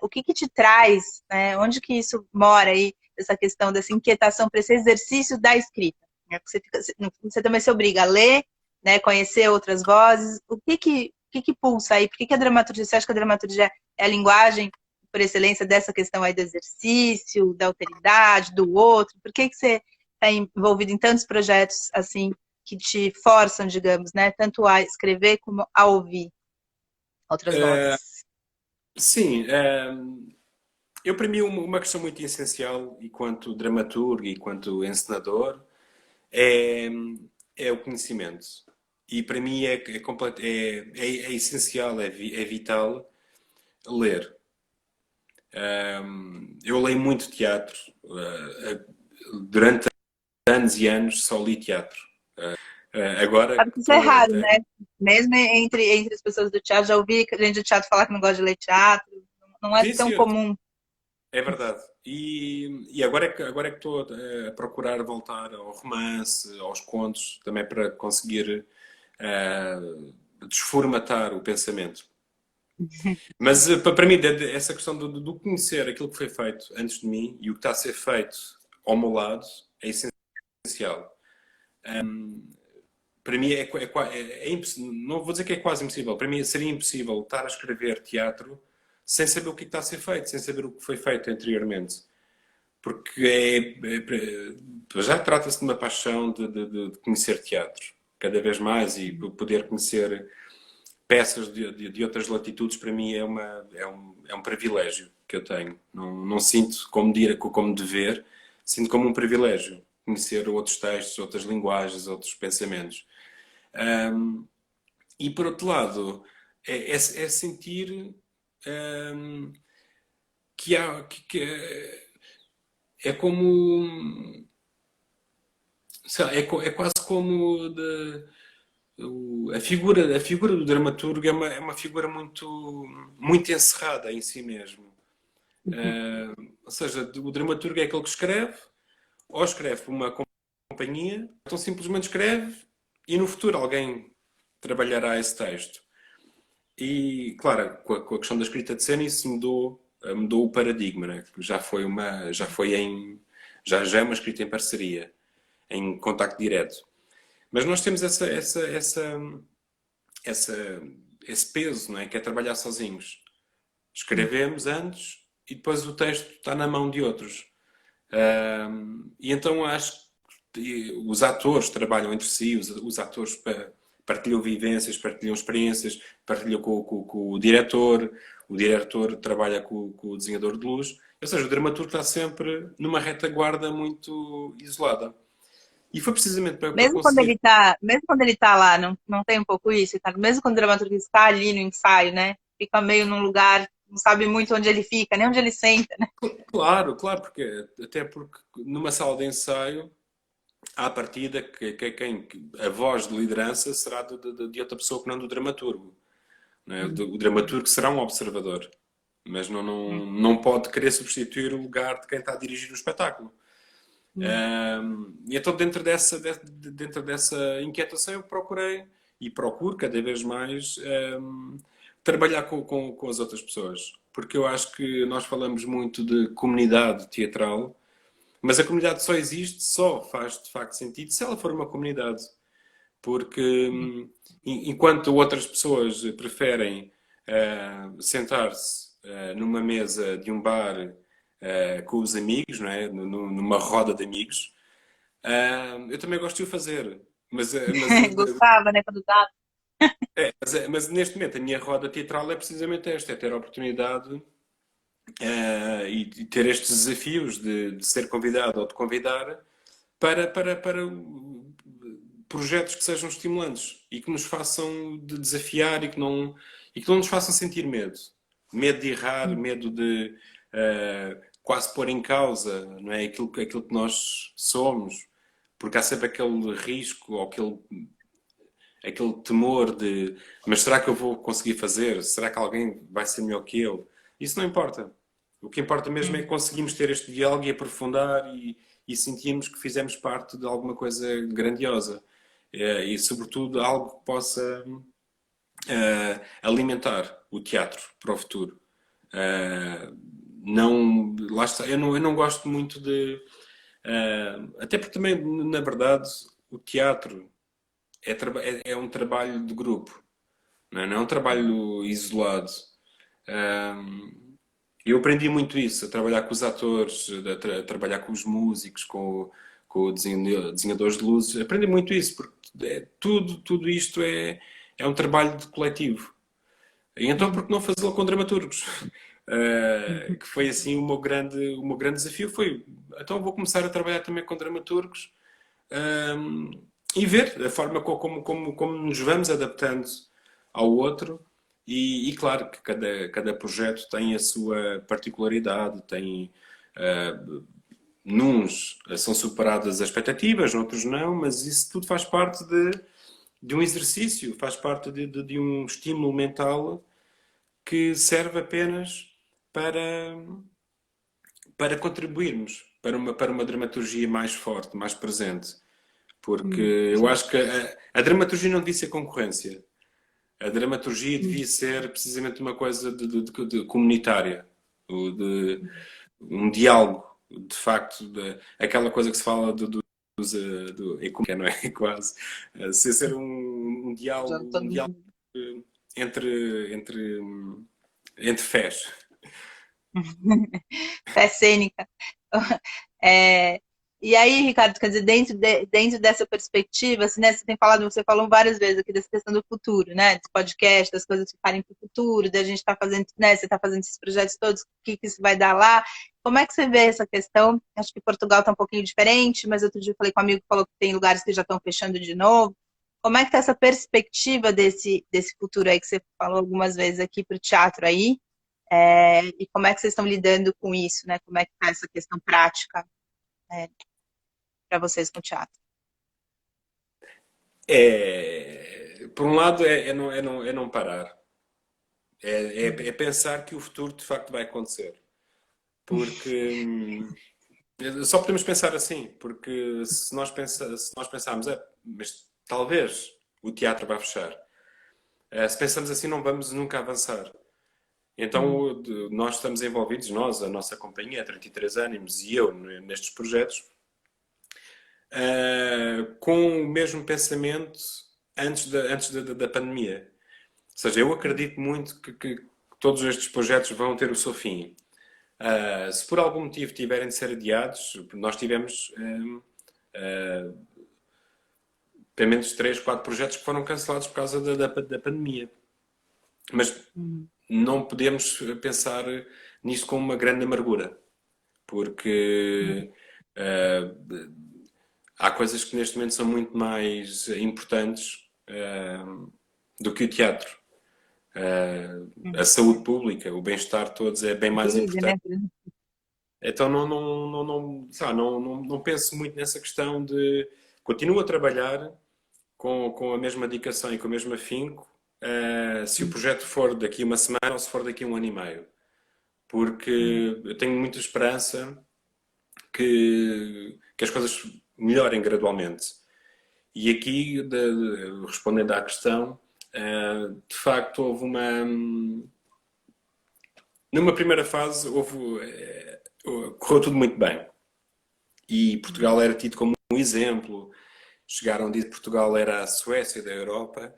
O que te traz, né? Onde que isso mora aí? Essa questão dessa inquietação para esse exercício da escrita. Né? Você também se obriga a ler, né? Conhecer outras vozes. O que pulsa aí? Por que a dramaturgia, você acha que a dramaturgia é a linguagem por excelência dessa questão aí do exercício, da alteridade, do outro? Por que você está envolvido em tantos projetos assim que te forçam, digamos, né? Tanto a escrever como a ouvir outras vozes? Sim, eu para mim uma questão muito essencial enquanto dramaturgo e enquanto encenador é, é o conhecimento. E para mim é essencial, é vital ler. Eu leio muito teatro. Durante anos e anos só li teatro. Agora Sabe que que isso é estou raro, né? Mesmo entre as pessoas do teatro, já ouvi gente do teatro falar que não gosta de ler teatro. Não é Sim, tão sim, comum. é verdade. E agora é que estou a procurar voltar ao romance, aos contos, também para conseguir desformatar o pensamento. Mas para mim, essa questão do conhecer aquilo que foi feito antes de mim e o que está a ser feito ao meu lado é essencial. Para mim não vou dizer que é quase impossível, para mim seria impossível estar a escrever teatro sem saber o que está a ser feito, sem saber o que foi feito anteriormente. Porque já trata-se de uma paixão de conhecer teatro, cada vez mais, e poder conhecer peças de outras latitudes, para mim é um privilégio que eu tenho. Não sinto como dever, sinto como um privilégio conhecer outros textos, outras linguagens, outros pensamentos. E por outro lado, é sentir que há. É como. Sei lá, é quase como a figura do dramaturgo é uma figura muito encerrada em si mesmo. Ou seja, o dramaturgo é aquele que escreve, ou escreve para uma companhia, então simplesmente escreve e no futuro alguém trabalhará esse texto. E, claro, com a questão da escrita de cena, isso mudou o paradigma, né? Já é uma escrita em parceria, em contacto direto. Mas nós temos esse peso, não é? Que é trabalhar sozinhos. Escrevemos antes e depois o texto está na mão de outros. E então acho que os atores trabalham entre si, os atores partilham vivências, partilham experiências, partilham com o diretor trabalha com o desenhador de luz. Ou seja, o dramaturgo está sempre numa retaguarda muito isolada. E foi precisamente para conseguir. Mesmo quando ele tá lá, não tem um pouco isso, tá? Mesmo quando o dramaturgo está ali no ensaio, né? Fica meio num lugar, não sabe muito onde ele fica, nem onde ele senta, né? Claro, claro, até porque numa sala de ensaio, à partida, a voz de liderança será de outra pessoa que não do dramaturgo. Não é? O dramaturgo será um observador, mas não pode querer substituir o lugar de quem está a dirigir o espetáculo. E então, dentro dessa inquietação, eu procurei e procuro cada vez mais trabalhar com as outras pessoas. Porque eu acho que nós falamos muito de comunidade teatral, mas a comunidade só faz de facto sentido se ela for uma comunidade. Porque enquanto outras pessoas preferem sentar-se numa mesa de um bar com os amigos, não é? Numa roda de amigos, eu também gosto de o fazer. Gostava, né? Quando dá. Mas neste momento a minha roda teatral é precisamente esta, é ter a oportunidade e ter estes desafios de ser convidado ou de convidar para projetos que sejam estimulantes e que nos façam de desafiar e que não nos façam sentir medo. Medo de errar, medo de quase pôr em causa, não é? Aquilo que nós somos. Porque há sempre aquele risco ou aquele temor de mas será que eu vou conseguir fazer? Será que alguém vai ser melhor que eu? Isso não importa. O que importa mesmo é que conseguimos ter este diálogo e aprofundar e sentirmos que fizemos parte de alguma coisa grandiosa. E, sobretudo, algo que possa alimentar o teatro para o futuro. Lá está, eu não gosto muito de... até porque também, na verdade, o teatro é um trabalho de grupo. Não é um trabalho isolado. Eu aprendi muito isso, a trabalhar com os atores, a trabalhar com os músicos, com os desenhadores de luzes. Aprendi muito isso, porque tudo isto é um trabalho de coletivo. E então, por que não fazê-lo com dramaturgos? Que foi assim o meu grande desafio. Foi, então vou começar a trabalhar também com dramaturgos e ver a forma como nos vamos adaptando ao outro. E claro que cada projeto tem a sua particularidade, tem nuns são superadas as expectativas, noutros não, mas isso tudo faz parte de um exercício, faz parte de um estímulo mental que serve apenas para, para contribuirmos para uma dramaturgia mais forte, mais presente. Porque eu acho que a dramaturgia não devia ser concorrência. A dramaturgia devia ser precisamente uma coisa de comunitária, de um diálogo, de facto, aquela coisa que se fala não é? Quase. Ser Já um todo diálogo mundo. entre fés. Fé cênica. É, e aí, Ricardo, quer dizer, dentro dessa perspectiva, assim, né, você falou várias vezes aqui dessa questão do futuro, né? Dos podcasts, das coisas ficarem para o futuro, da gente estar fazendo, né? Você está fazendo esses projetos todos, o que isso vai dar lá? Como é que você vê essa questão? Acho que Portugal está um pouquinho diferente, mas outro dia eu falei com um amigo que falou que tem lugares que já estão fechando de novo. Como é que está essa perspectiva desse futuro aí que você falou algumas vezes aqui para o teatro aí? E como é que vocês estão lidando com isso, né? Como é que está essa questão prática para vocês com o teatro? Por um lado, é não parar. É pensar que o futuro de facto vai acontecer. Porque só podemos pensar assim. Porque se nós pensarmos, mas talvez o teatro vai fechar. Se pensamos assim, não vamos nunca avançar. Então, nós estamos envolvidos, nós, a nossa companhia, 33 Ânimos e eu, nestes projetos, com o mesmo pensamento antes da pandemia. Ou seja, eu acredito muito que todos estes projetos vão ter o seu fim. Se por algum motivo tiverem de ser adiados, nós tivemos pelo menos 3, 4 projetos que foram cancelados por causa da pandemia. Mas não podemos pensar nisso com uma grande amargura, porque há coisas que neste momento são muito mais importantes do que o teatro. A saúde pública, o bem-estar de todos é bem mais Vida, né? importante. Então não penso muito nessa questão de continuo a trabalhar com a mesma dedicação e com o mesmo afinco, se o projeto for daqui a uma semana ou se for daqui a um ano e meio. Porque eu tenho muita esperança que as coisas melhorem gradualmente. E aqui, respondendo à questão, de facto houve numa primeira fase correu tudo muito bem. E Portugal era tido como um exemplo. Chegaram a dizer que Portugal era a Suécia da Europa,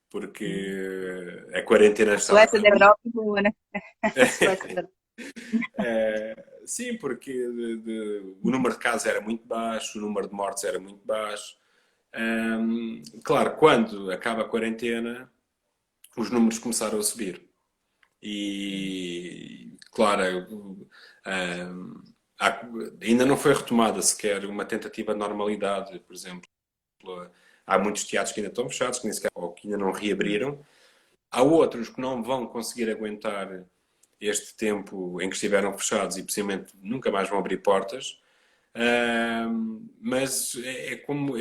porque a quarentena A estava a Suécia correr da muito. Europa é boa, né? A Suécia da Europa. Sim, porque o número de casos era muito baixo, o número de mortes era muito baixo. Claro, quando acaba a quarentena, os números começaram a subir. E, claro, ainda não foi retomada sequer uma tentativa de normalidade. Por exemplo, há muitos teatros que ainda estão fechados, que nem sequer, ou que ainda não reabriram. Há outros que não vão conseguir aguentar este tempo em que estiveram fechados e possivelmente nunca mais vão abrir portas. Mas é como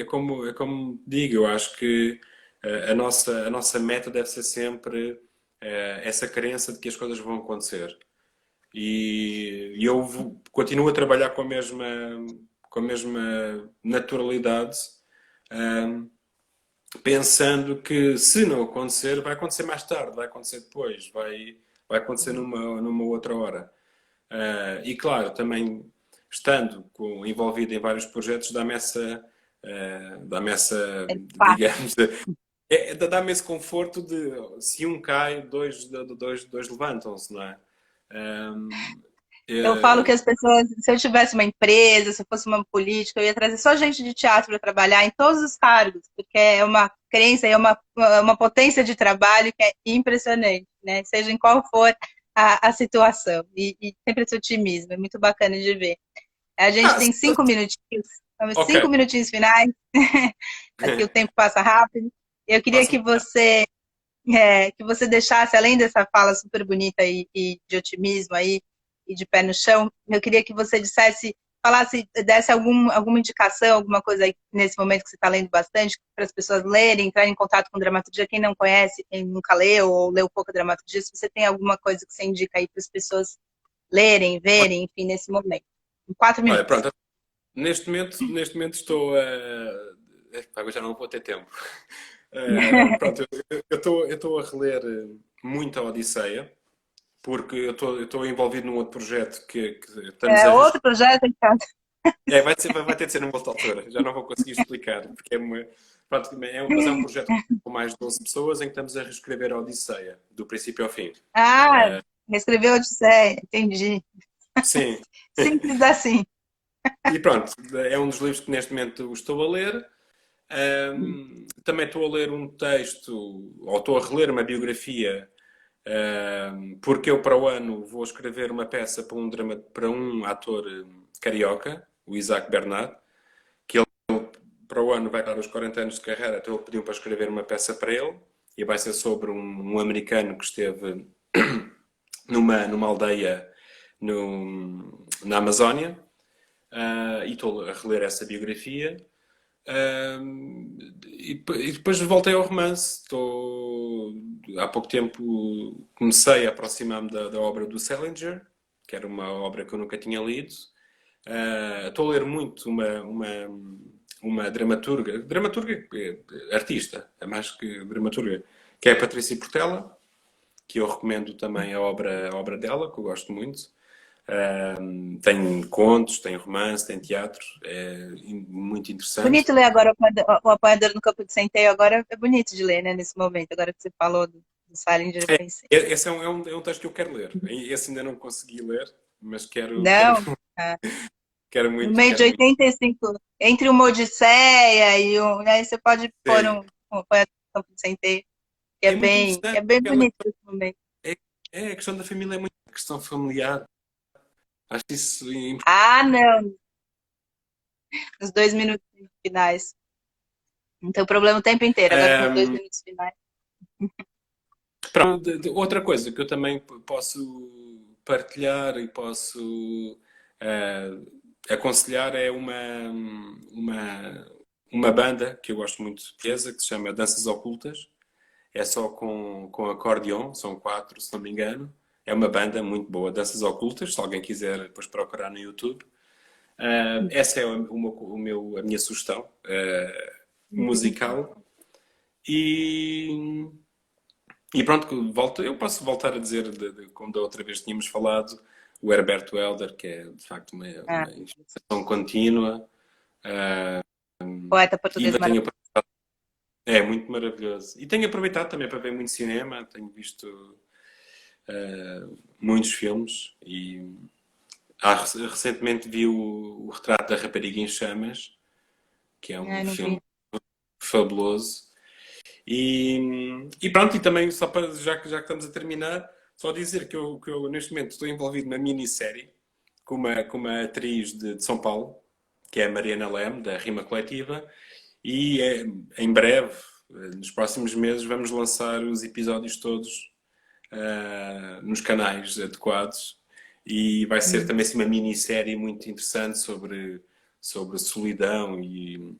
digo, eu acho que a nossa meta deve ser sempre essa crença de que as coisas vão acontecer. E eu continuo a trabalhar com a mesma naturalidade, pensando que se não acontecer, vai acontecer mais tarde, vai acontecer depois, vai acontecer numa outra hora. E claro, também estando envolvido em vários projetos, dá-me essa, É fácil. digamos, dá-me esse conforto de se um cai, dois levantam-se, não é? Um, Eu falo é, que as pessoas, se eu tivesse uma empresa, se eu fosse uma política, eu ia trazer só gente de teatro para trabalhar em todos os cargos, porque é uma crença e é uma potência de trabalho que é impressionante, né? Seja em qual for a situação. E sempre esse otimismo, é muito bacana de ver. A gente tem 5 minutinhos, ok, 5 minutinhos finais, aqui o tempo passa rápido. Eu queria passa que muito rápido. você deixasse, além dessa fala super bonita e de otimismo aí, e de pé no chão, eu queria que você desse alguma indicação, alguma coisa aí nesse momento que você está lendo bastante, para as pessoas lerem, entrar em contato com dramaturgia, quem não conhece, quem nunca leu ou leu pouca dramaturgia, se você tem alguma coisa que você indica aí para as pessoas lerem, verem, enfim, nesse momento. Em 4 Olha, minutos. pronto, neste momento estou a. Agora já não vou ter tempo. Pronto, eu estou a reler muito a Odisseia, porque eu estou envolvido num outro projeto que estamos É a. outro projeto, então. Vai ter de ser numa outra altura, já não vou conseguir explicar, porque pronto, mas é um projeto com mais de 12 pessoas em que estamos a reescrever a Odisseia, do princípio ao fim. Ah, reescreveu Odisseia, entendi. Sim, Simples assim. e pronto, é um dos livros que neste momento estou a ler. Também estou a ler um texto, ou estou a reler uma biografia, porque eu para o ano vou escrever uma peça para um ator carioca, o Isaac Bernard, que ele para o ano vai dar os 40 anos de carreira, então ele pediu para escrever uma peça para ele, e vai ser sobre um americano que esteve numa aldeia na Amazónia, e estou a reler essa biografia. E depois voltei ao romance. Há pouco tempo comecei a aproximar-me da obra do Salinger, que era uma obra que eu nunca tinha lido. Estou a ler muito uma dramaturga, artista, é mais que dramaturga, que é a Patrícia Portela, que eu recomendo também a obra dela, que eu gosto muito. Tem contos, tem romance, tem teatro, é muito interessante. Bonito ler agora o Apanhador no Campo de Centeio, agora é bonito de ler, né, nesse momento, agora que você falou do Salinger, eu pensei. Esse é um texto que eu quero ler. Esse ainda não consegui ler, mas quero, Não? Ah, quero no muito, meio de quero muito. 85, entre uma Odisseia e aí você pode pôr Sim. um Apanhador no Campo de Centeio, É muito que interessante é bem porque ela bonito esse momento. é, a questão da família, é muito a questão familiar. Acho isso importante. Ah, não, nos 2 minutos finais. Não tem problema o tempo inteiro, agora nos 2 minutos finais. Outra coisa que eu também posso partilhar e posso eh, aconselhar é uma banda que eu gosto muito de portuguesa, que se chama Danças Ocultas. É só com acordeon, são quatro, se não me engano. É uma banda muito boa, Danças Ocultas, se alguém quiser depois procurar no YouTube. Essa é a minha sugestão musical. E, e pronto, eu posso voltar a dizer, como da outra vez tínhamos falado, o Herberto Helder, que é de facto uma, Ah, uma inspiração contínua. poeta E português ainda tenho, maravilhoso. é muito maravilhoso. E tenho aproveitado também para ver muito cinema, tenho visto muitos filmes e recentemente vi o Retrato da Rapariga em Chamas, que é um Ai, não filme vi. fabuloso. E pronto, e também, só para, já que estamos a terminar, só dizer que eu neste momento estou envolvido numa minissérie com uma atriz de São Paulo, que é a Mariana Leme, da Rima Coletiva, e em breve, nos próximos meses, vamos lançar os episódios todos nos canais adequados. E vai ser também assim, uma minissérie muito interessante sobre solidão e,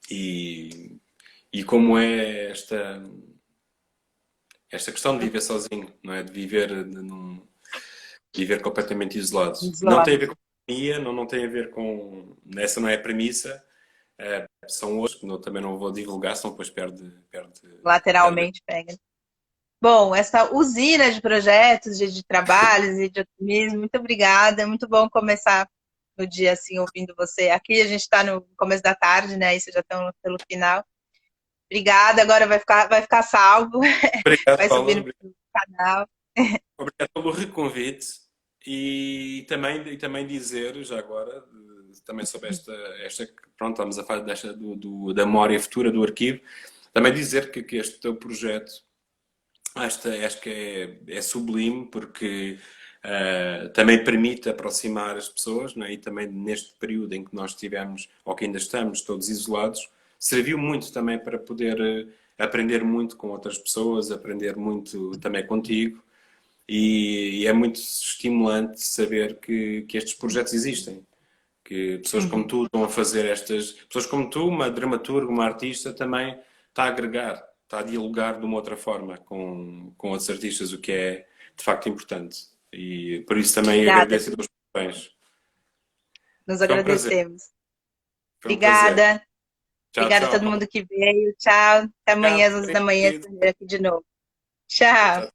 e como é esta questão de viver sozinho, não é? De viver completamente isolado. Não tem a Isolado. ver com a pandemia, não tem a ver com. Essa não é a premissa. São outros que também não vou divulgar, senão depois perde. Lateralmente pega. Bom, essa usina de projetos, de trabalhos e de otimismo, muito obrigada. É muito bom começar o dia assim, ouvindo você. Aqui a gente está no começo da tarde, né? Isso já estão pelo final. Obrigada, agora vai ficar salvo, Obrigado, vai subir Paula. no canal. Obrigado pelo reconvite e também dizer, já agora, também sobre pronto, estamos a falar da memória futura do arquivo, também dizer que este teu projeto acho que é sublime porque também permite aproximar as pessoas, não é? E também neste período em que nós estivemos, ou que ainda estamos, todos isolados, serviu muito também para poder aprender muito com outras pessoas, aprender muito também contigo. E é muito estimulante saber que estes projetos existem. Que pessoas como tu estão a fazer pessoas como tu, uma dramaturga, uma artista, também está a agregar, está a dialogar de uma outra forma com outros artistas, o que é de facto importante. E por isso também Obrigada, agradeço e dou os parabéns. nos Foi um prazer. agradecemos. Foi um prazer. Obrigada. Tchau, Obrigada a tchau, todo Paulo. mundo que veio. Tchau. Até amanhã Obrigado às por 11 terem da manhã, assistido. estou aqui de novo. Tchau. Tchau.